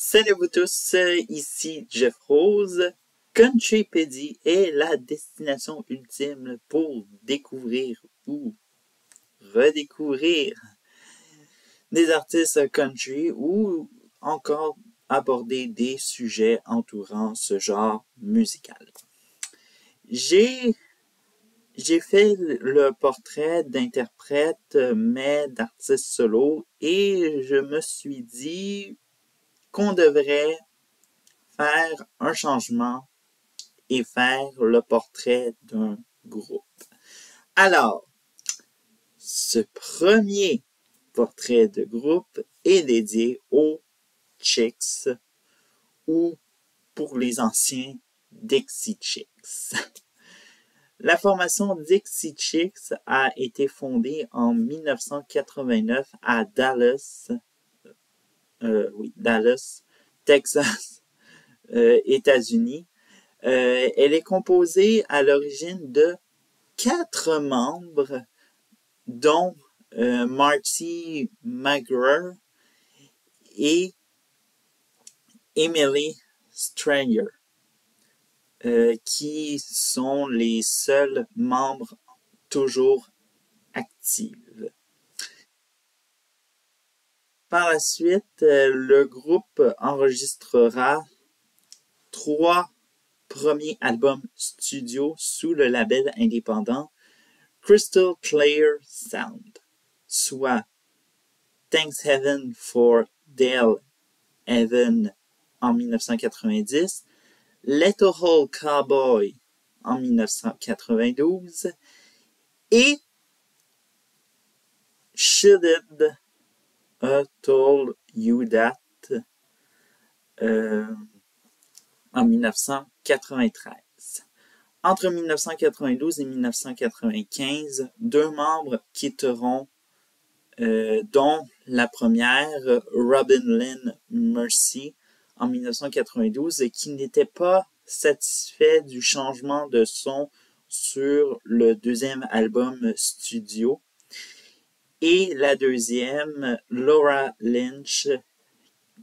Salut à vous tous, ici Jeff Rose. Countrypedia est la destination ultime pour découvrir ou redécouvrir des artistes country ou encore aborder des sujets entourant ce genre musical. J'ai fait le portrait d'interprète, mais d'artiste solo, et je me suis dit qu'on devrait faire un changement et faire le portrait d'un groupe. Alors, ce premier portrait de groupe est dédié aux Chicks, ou pour les anciens, Dixie Chicks. La formation Dixie Chicks a été fondée en 1989 à Dallas, Texas, États-Unis. Elle est composée à l'origine de 4 membres, dont Marty McGrath et Emily Stranger, qui sont les seuls membres toujours actifs. Par la suite, le groupe enregistrera 3 premiers albums studio sous le label indépendant Crystal Clear Sound, soit Thanks Heaven for Dale Evan en 1990, Little Old Cowboy en 1992 et Shouldn't I Told You That en 1993. Entre 1992 et 1995, 2 membres quitteront, dont la première, Robin Lynn Mercy, en 1992, qui n'était pas satisfait du changement de son sur le deuxième album studio. Et la deuxième, Laura Lynch,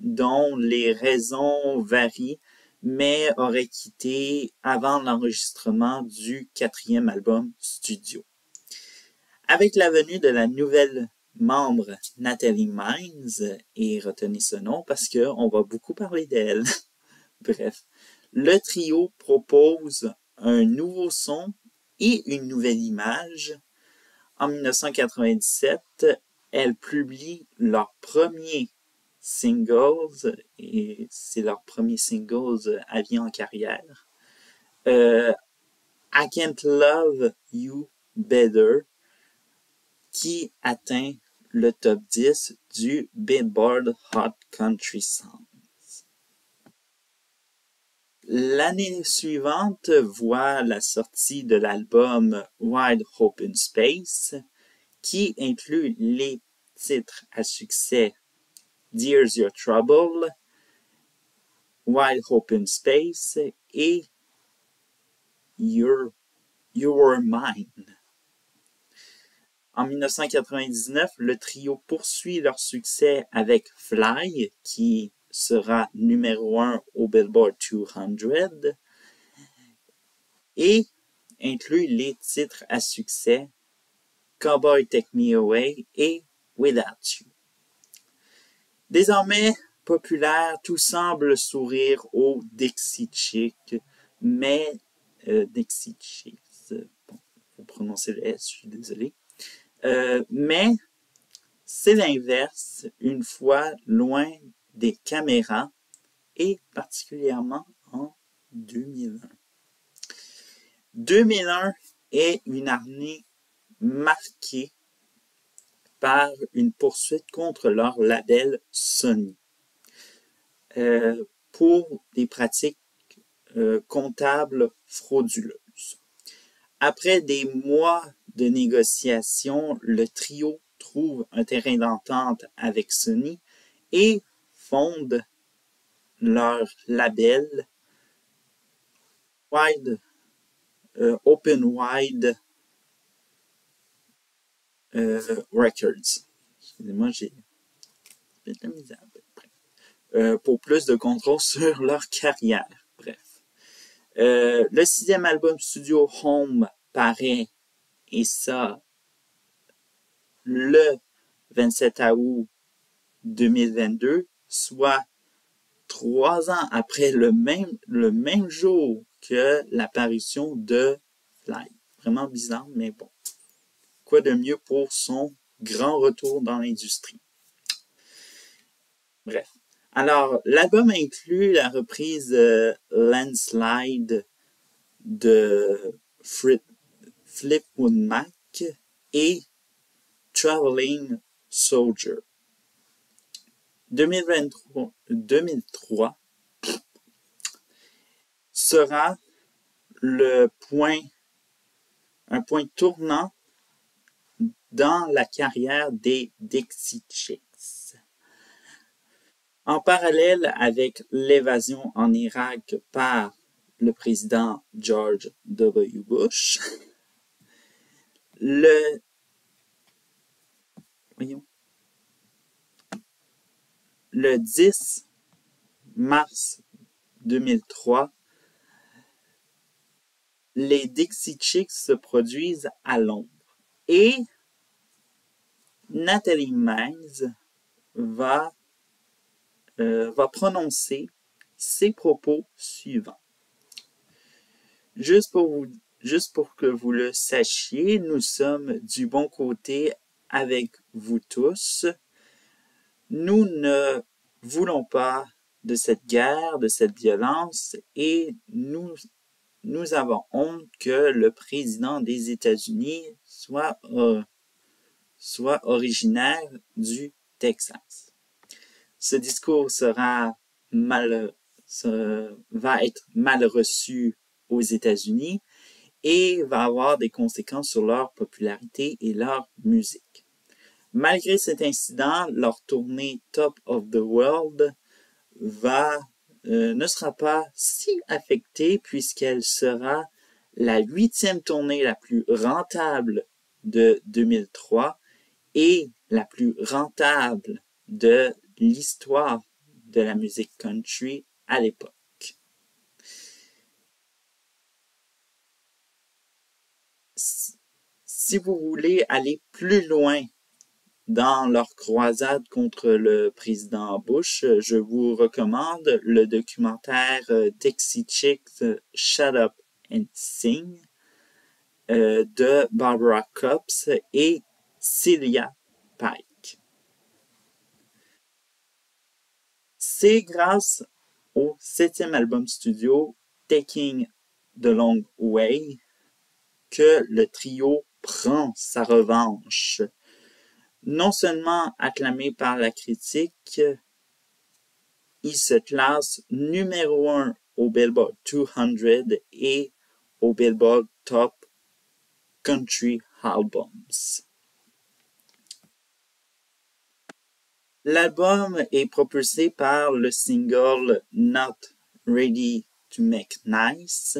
dont les raisons varient, mais aurait quitté avant l'enregistrement du 4e album studio. Avec la venue de la nouvelle membre Natalie Mines, et retenez ce nom parce qu'on va beaucoup parler d'elle, bref, le trio propose un nouveau son et une nouvelle image. En 1997, elles publient leur premier singles, et c'est leur premier singles à vie en carrière. I Can't Love You Better, qui atteint le top 10 du Billboard Hot Country Songs. L'année suivante voit la sortie de l'album Wide Open Space, qui inclut les titres à succès Here's Your Trouble, Wide Open Space et You Were Mine. En 1999, le trio poursuit leur succès avec Fly, qui sera numéro 1 au Billboard 200, et inclut les titres à succès Cowboy Take Me Away et Without You. Désormais populaire, tout semble sourire aux Dixie Chicks, mais Dixie Chicks, bon, faut prononcer le S, je suis désolé. Mais c'est l'inverse une fois loin des caméras, et particulièrement en 2001. 2001 est une année marquée par une poursuite contre leur label Sony pour des pratiques comptables frauduleuses. Après des mois de négociations, le trio trouve un terrain d'entente avec Sony et fonde leur label Open Wide Records. Excusez-moi, j'ai de la misère. pour plus de contrôle sur leur carrière. Bref. Le 6e album studio Home paraît, et ça, le 27 août 2022, soit 3 ans après le même jour que l'apparition de Fly. Vraiment bizarre, mais bon. Quoi de mieux pour son grand retour dans l'industrie. Bref. Alors, l'album inclut la reprise Landslide de Fleetwood Mac et Traveling Soldier. 2003 sera un point tournant dans la carrière des Dixie Chicks. En parallèle avec l'évasion en Irak par le président George W. Bush, le 10 mars 2003, les Dixie Chicks se produisent à Londres et Natalie Maines va prononcer ses propos suivants. Juste pour que vous le sachiez, nous sommes du bon côté avec vous tous. Nous ne voulons pas de cette guerre, de cette violence, et nous avons honte que le président des États-Unis soit originaire du Texas. Ce discours va être mal reçu aux États-Unis et va avoir des conséquences sur leur popularité et leur musique. Malgré cet incident, leur tournée Top of the World ne sera pas si affectée puisqu'elle sera la 8e tournée la plus rentable de 2003 et la plus rentable de l'histoire de la musique country à l'époque. Si vous voulez aller plus loin dans leur croisade contre le président Bush, je vous recommande le documentaire Dixie Chicks Shut Up and Sing de Barbara Cox et Celia Pike. C'est grâce au 7e album studio Taking the Long Way que le trio prend sa revanche. Non seulement acclamé par la critique, il se classe numéro 1 au Billboard 200 et au Billboard Top Country Albums. L'album est propulsé par le single Not Ready to Make Nice,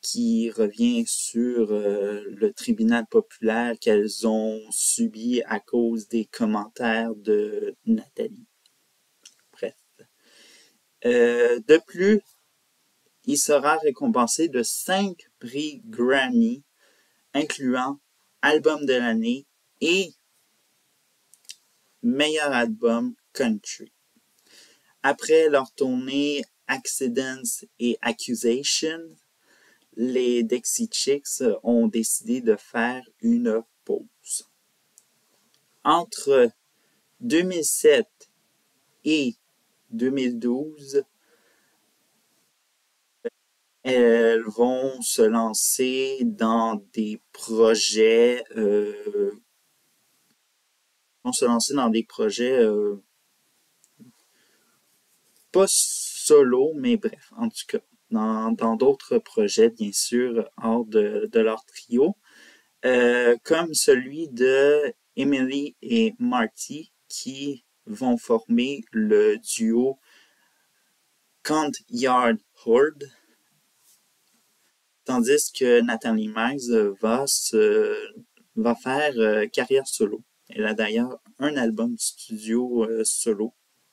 qui revient sur le tribunal populaire qu'elles ont subi à cause des commentaires de Nathalie. Bref. De plus, il sera récompensé de 5 prix Grammy, incluant Album de l'année et Meilleur album country. Après leur tournée Accidents et Accusations, les Dixie Chicks ont décidé de faire une pause. Entre 2007 et 2012, elles vont se lancer dans des projets pas solo, mais bref, en tout cas, dans d'autres projets, bien sûr, hors de leur trio, comme celui de Emily et Marty, qui vont former le duo Count Yard Horde, tandis que Natalie Maines va faire carrière solo. Elle a d'ailleurs un album studio solo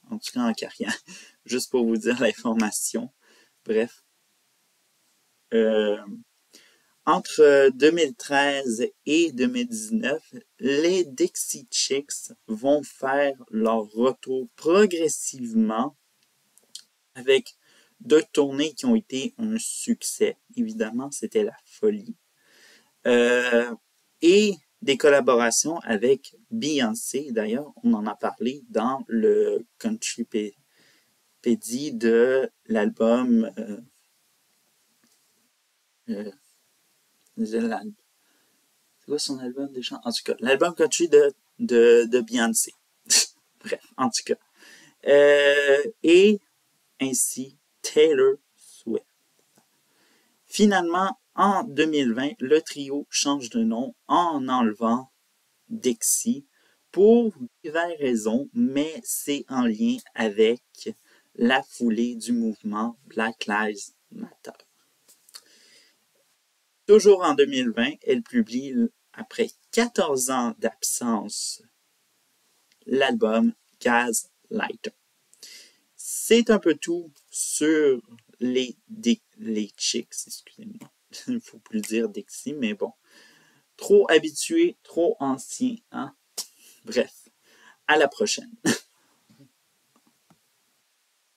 en tout cas en carrière, juste pour vous dire l'information. Bref. Entre 2013 et 2019, les Dixie Chicks vont faire leur retour progressivement avec 2 tournées qui ont été un succès. Évidemment, c'était la folie. Et des collaborations avec Beyoncé. D'ailleurs, on en a parlé dans le Countrypédie de l'album c'est quoi son album déjà? En tout cas, l'album country de Beyoncé. Bref, en tout cas. Et ainsi Taylor Swift. Finalement, en 2020, le trio change de nom en enlevant Dixie pour diverses raisons, mais c'est en lien avec la foulée du mouvement Black Lives Matter. Toujours en 2020, elle publie, après 14 ans d'absence, l'album Gaslighter. C'est un peu tout sur les Chicks, excusez-moi. Il ne faut plus dire Dixie, mais bon. Trop habitué, trop ancien, hein? Bref, à la prochaine.